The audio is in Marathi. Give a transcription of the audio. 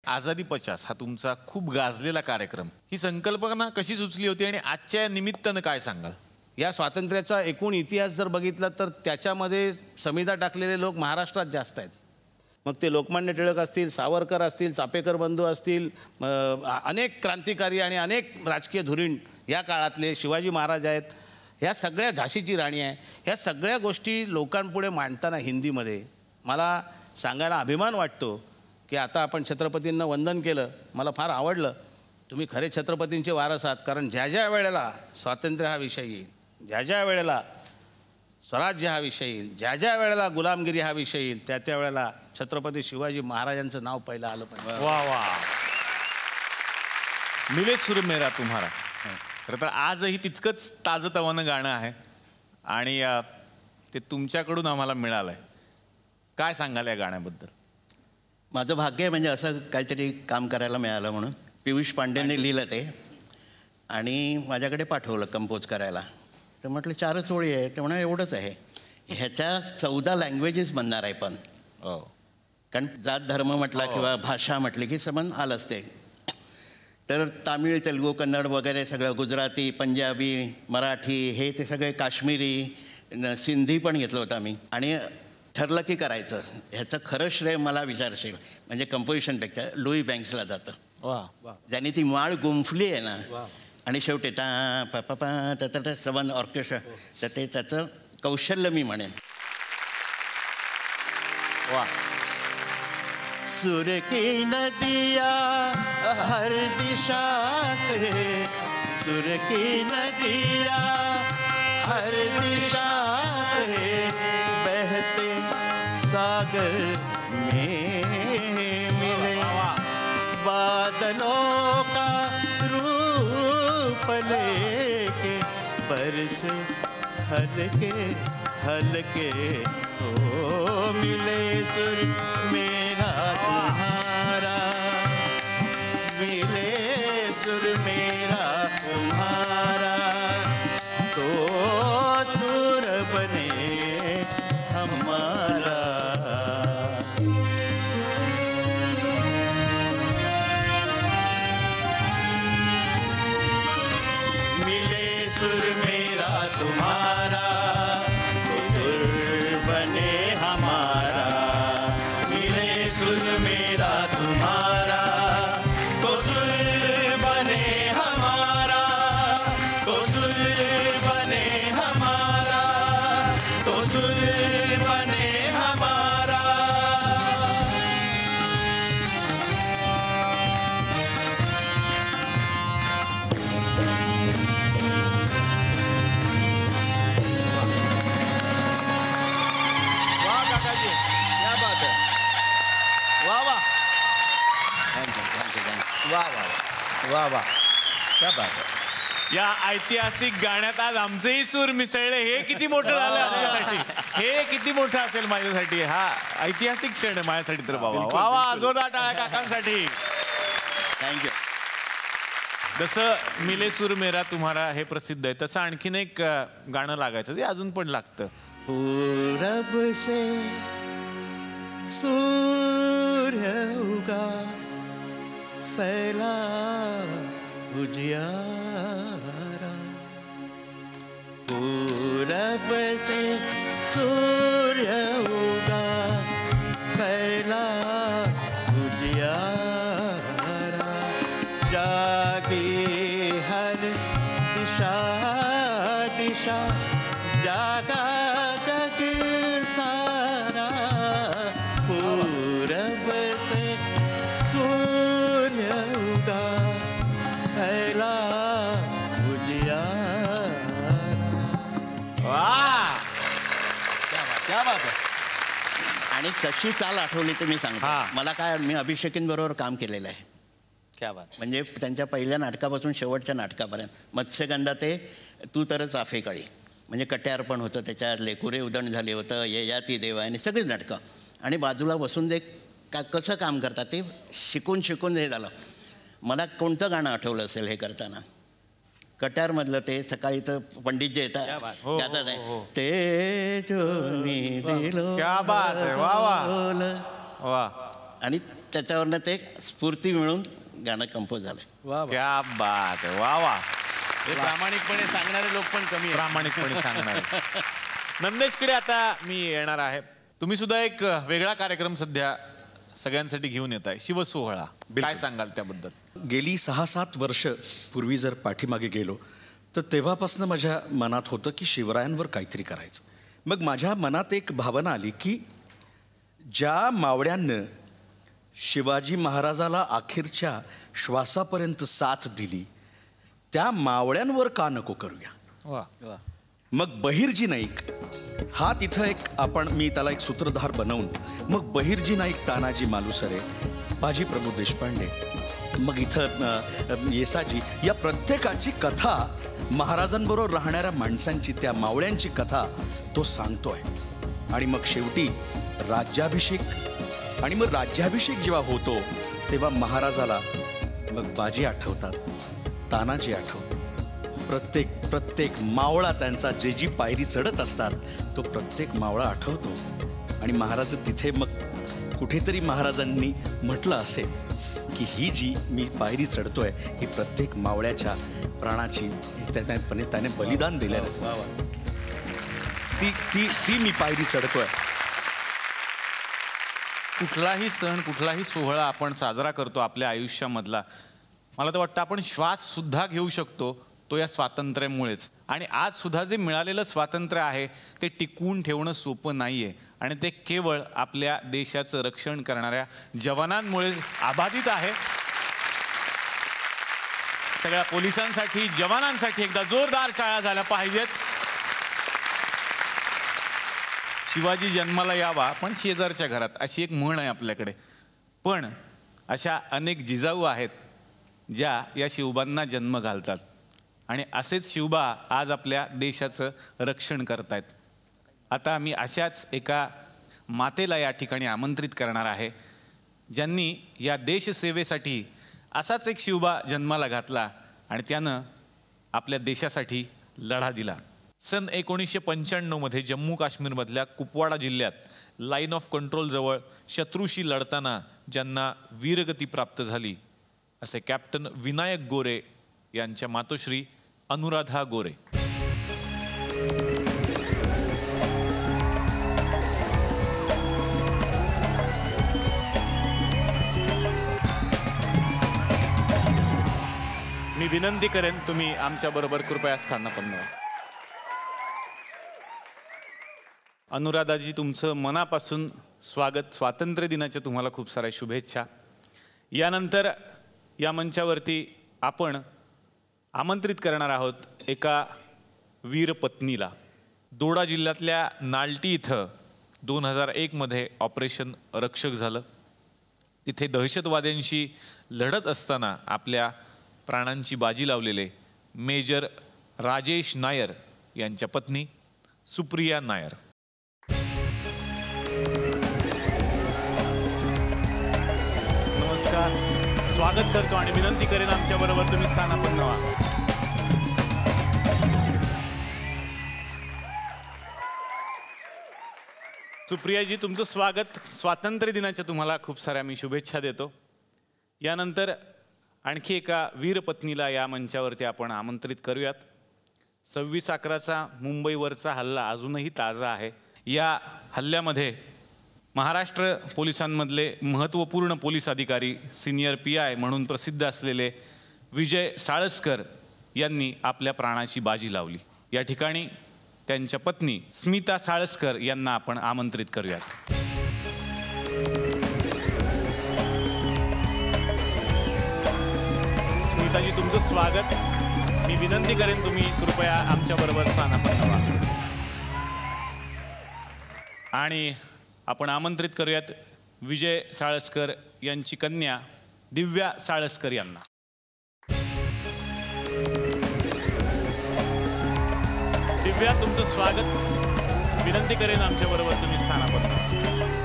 आझादी 50 हा तुमचा खूप गाजलेला कार्यक्रम, ही संकल्पना कशी सुचली होती आणि आजच्या निमित्तानं काय सांगाल? या स्वातंत्र्याचा एकूण इतिहास जर बघितला तर त्याच्यामध्ये समिधा टाकलेले लोक महाराष्ट्रात जास्त आहेत. मग ते लोकमान्य टिळक असतील, सावरकर असतील, चापेकर बंधू असतील, अनेक क्रांतिकारी आणि अनेक राजकीय धुरीण या काळातले, शिवाजी महाराज आहेत, ह्या सगळ्या, झाशीची राणी आहे, ह्या सगळ्या गोष्टी लोकांपुढे मांडताना हिंदीमध्ये मला सांगायला अभिमान वाटतो की आता आपण छत्रपतींना वंदन केलं, मला फार आवडलं. तुम्ही खरे छत्रपतींचे वारस आहात. कारण ज्या ज्या वेळेला स्वातंत्र्य हा विषय येईल, ज्या ज्या वेळेला स्वराज्य हा विषय येईल, ज्या ज्या वेळेला गुलामगिरी हा विषय येईल, त्या त्या वेळेला छत्रपती शिवाजी महाराजांचं नाव पहिलं आलं पाहिजे. वा वा. मिले सुर मेरा तुम्हारा खरं तर आजही तितकंच ताजंतवानं गाणं आहे आणि ते तुमच्याकडून आम्हाला मिळालं आहे. काय सांगाल या गाण्याबद्दल? माझं भाग्य आहे म्हणजे असं काहीतरी काम करायला मिळालं म्हणून. पियुष पांडेंनी लिहिलं ते आणि माझ्याकडे पाठवलं कंपोज करायला. तर म्हटलं 4च ओळी आहे. ते म्हणा एवढंच आहे. ह्याच्या 14 लँग्वेजेस बनणार आहे. पण कारण जात धर्म म्हटला किंवा भाषा म्हटली की समज आलंच ते. तर तामिळ, तेलुगू, कन्नड वगैरे सगळं, गुजराती, पंजाबी, मराठी, हे ते सगळे, काश्मीरी, सिंधी पण घेतलं होतं आम्ही. आणि ठरलं की करायचं. ह्याचं खरं श्रेय मला विचारशील म्हणजे कंपोजिशनपेक्षा लुई बँक्सला जातं. ज्यांनी ती माळ गुंफली आहे ना. आणि शेवटी ता पा पा पा त्या सबन ऑर्केस्ट्रा, तर ते त्याचं कौशल्य मी म्हणेन. वा. सुर की नदिया हर दिशा से, सुर की नदिया हर दिशा से, बहते सागर में मिले, बादलों का रूप लेके बरसे हल्के हल्के हो, मिले सुर मेरा तुम्हारा, मिले सुर मेरा तुम्हारा, तो सुर बने हमारा. मिले सुर मेरा तुम्हारा, तो सुर बने हमारा. मिले सुर मेरा तुम्हारा, तो सुर बने हमारा, तो सुर बने हमारा, तो सुर बने हमारा. वाह काकाजी, क्या बात है. वाह वाह. Thank you thank you thank you. वाह वाह वाह वाह, क्या बात है. या ऐतिहासिक गाण्यात आज आमचेही सूर मिसळले. हे किती मोठं झालं आमच्यासाठी. हे किती मोठं असेल माझ्यासाठी. हा ऐतिहासिक क्षण आहे माझ्यासाठी तर. बाबा वा वा, जोरदार टाळ्या काकांसाठी. थँक्यू. जसं मिले सूर मेरा तुम्हारा हे प्रसिद्ध आहे, तसं आणखीन एक गाणं लागायचं ते अजून पण लागतं. पूरब से सूर्य उगा, फैला उजियारा. पूरब से सूर्य उगा, फैला उजियारा. जागी हर दिशा दिशा, जागा जग सारा. पूरब से सूर्य उगा, फैला उजियारा. वा. क्या बात आहे. आणि कशी चाल आठवली तुम्ही सांगता. मला काय, मी अभिषेकींबरोबर काम केलेलं आहे. क्या बात. म्हणजे त्यांच्या पहिल्या नाटकापासून शेवटच्या नाटकापर्यंत, मत्स्यगंधा ते तू तरच आफेकाळी, म्हणजे कट्यार पण होतं त्याच्यात, लेकुरे उदण झाले होतं, ययाती देवा, आणि सगळीच नाटकं. आणि बाजूला बसून ते कसं काम करतात ते शिकून शिकून हे झालं. मला कोणतं गाणं आठवलं असेल हे करताना, कट्यारमधलं ते सकाळी तर पंडित जे येतात गातात आहे ते, क्या बात आहे. वा वा वा. आणि त्याच्यावरनं ते स्फूर्ती मिळून गाणं कंपोज झालं. वा वा. क्या बात आहे. वा वा. हे प्रामाणिकपणे सांगणारे लोक पण कमी आहेत. प्रामाणिकपणे सांगणार. नंदेशकडे आता मी येणार आहे. तुम्ही सुद्धा एक वेगळा कार्यक्रम सध्या सगळ्यांसाठी घेऊन येत आहे, शिवसोहळा. काय सांगाल त्याबद्दल? गेली 6-7 वर्ष पूर्वी जर पाठीमागे गेलो तर तेव्हापासून माझ्या मनात होतं की शिवरायांवर काहीतरी करायचं. मग माझ्या मनात एक भावना आली की ज्या मावळ्यांनं शिवाजी महाराजाला अखेरच्या श्वासापर्यंत साथ दिली त्या मावळ्यांवर का नको करूया. वा. मग बहिर्जी नाईक हा तिथं मी त्याला एक सूत्रधार बनवून मग बहिर्जी नाईक, तानाजी मालुसरे, बाजी प्रभू देशपांडे, मग इथं येसाजी, या प्रत्येकाची कथा, महाराजांबरोबर राहणाऱ्या माणसांची, त्या मावळ्यांची कथा तो सांगतोय. आणि मग शेवटी राज्याभिषेक, आणि मग राज्याभिषेक जेव्हा होतो तेव्हा महाराजाला मग बाजी आठवतात, तानाजी आठवतात. प्रत्येक मावळा त्यांचा जी पायरी चढत असतात तो प्रत्येक मावळा आठवतो. आणि महाराज तिथे मग कुठेतरी महाराजांनी म्हटलं असेल की ही जी मी पायरी चढतोय ही प्रत्येक मावळ्याच्या प्राणाची त्याने बलिदान दिलेलं, ती मी पायरी चढतोय. कुठलाही सण, कुठलाही सोहळा आपण साजरा करतो आपल्या आयुष्यामधला, मला तर वाटतं आपण श्वास सुद्धा घेऊ शकतो तो या स्वातंत्र्यामुळेच. आणि आज सुद्धा जे मिळालेलं स्वातंत्र्य आहे ते टिकवून ठेवणं सोपं नाही आहे. आणि ते केवळ आपल्या देशाचं रक्षण करणाऱ्या जवानांमुळे अबाधित आहे. सगळ्या पोलिसांसाठी, जवानांसाठी एकदा जोरदार टाळ्या झाल्या पाहिजेत. शिवाजी जन्माला यावा पण शेजारच्या घरात, अशी एक म्हण आहे आपल्याकडे. पण अशा अनेक जिजाऊ आहेत ज्या या शिवबांना जन्म घालतात. आणि असेच शिवबा आज आपल्या देशाचं रक्षण करतायत. आता मी अशाच एका मातेला या ठिकाणी आमंत्रित करणार आहे ज्यांनी या देशसेवेसाठी असाच एक शिवबा जन्माला घातला आणि त्यानं आपल्या देशासाठी लढा दिला. सन 1995 जम्मू काश्मीरमधल्या कुपवाडा जिल्ह्यात लाईन ऑफ कंट्रोलजवळ शत्रूशी लढताना ज्यांना वीरगती प्राप्त झाली असे कॅप्टन विनायक गोरे यांच्या मातोश्री अनुराधा गोरे. मी विनंती करेन तुम्ही आमच्याबरोबर कृपया स्थानापन्न व्हा. अनुराधाजी, तुमचं मनापासून स्वागत. स्वातंत्र्य दिनाच्या तुम्हाला खूप साऱ्या शुभेच्छा. यानंतर या मंचावरती आपण आमंत्रित करणार आहोत एका वीर पत्नीला. दोडा जिल्ह्यातल्या नाल्टी इथं 2001 ऑपरेशन रक्षक झालं. तिथे दहशतवाद्यांशी लढत असताना आपल्या प्राणांची बाजी लावलेले मेजर राजेश नायर यांच्या पत्नी सुप्रिया नायर. नमस्कार, स्वागत करतो आणि विनंती करेन आमच्याबरोबर तुम्ही स्थानापन्न व्हा. सुप्रियाजी, तुमचं स्वागत. स्वातंत्र्य दिनाच्या तुम्हाला खूप साऱ्या मी शुभेच्छा देतो. यानंतर आणखी एका वीरपत्नीला या मंचावरती आपण आमंत्रित करूयात. 26/11चा मुंबईवरचा हल्ला अजूनही ताजा आहे. या हल्ल्यामध्ये महाराष्ट्र पोलिसांमधले महत्त्वपूर्ण पोलीस अधिकारी, सिनियर PI म्हणून प्रसिद्ध असलेले विजय साळसकर यांनी आपल्या प्राणाची बाजी लावली. या ठिकाणी त्यांच्या पत्नी स्मिता साळसकर यांना आपण आमंत्रित करूयात. स्मिताजी, तुमचं स्वागत. मी विनंती करेन तुम्ही कृपया आमच्याबरोबर स्थानापन्न व्हा. आणि आपण आमंत्रित करूयात विजय साळसकर यांची कन्या दिव्या साळसकर यांना. दिव्या, तुमचं स्वागत. विनंती करेन आमच्याबरोबर तुम्ही स्थानापन्न व्हा.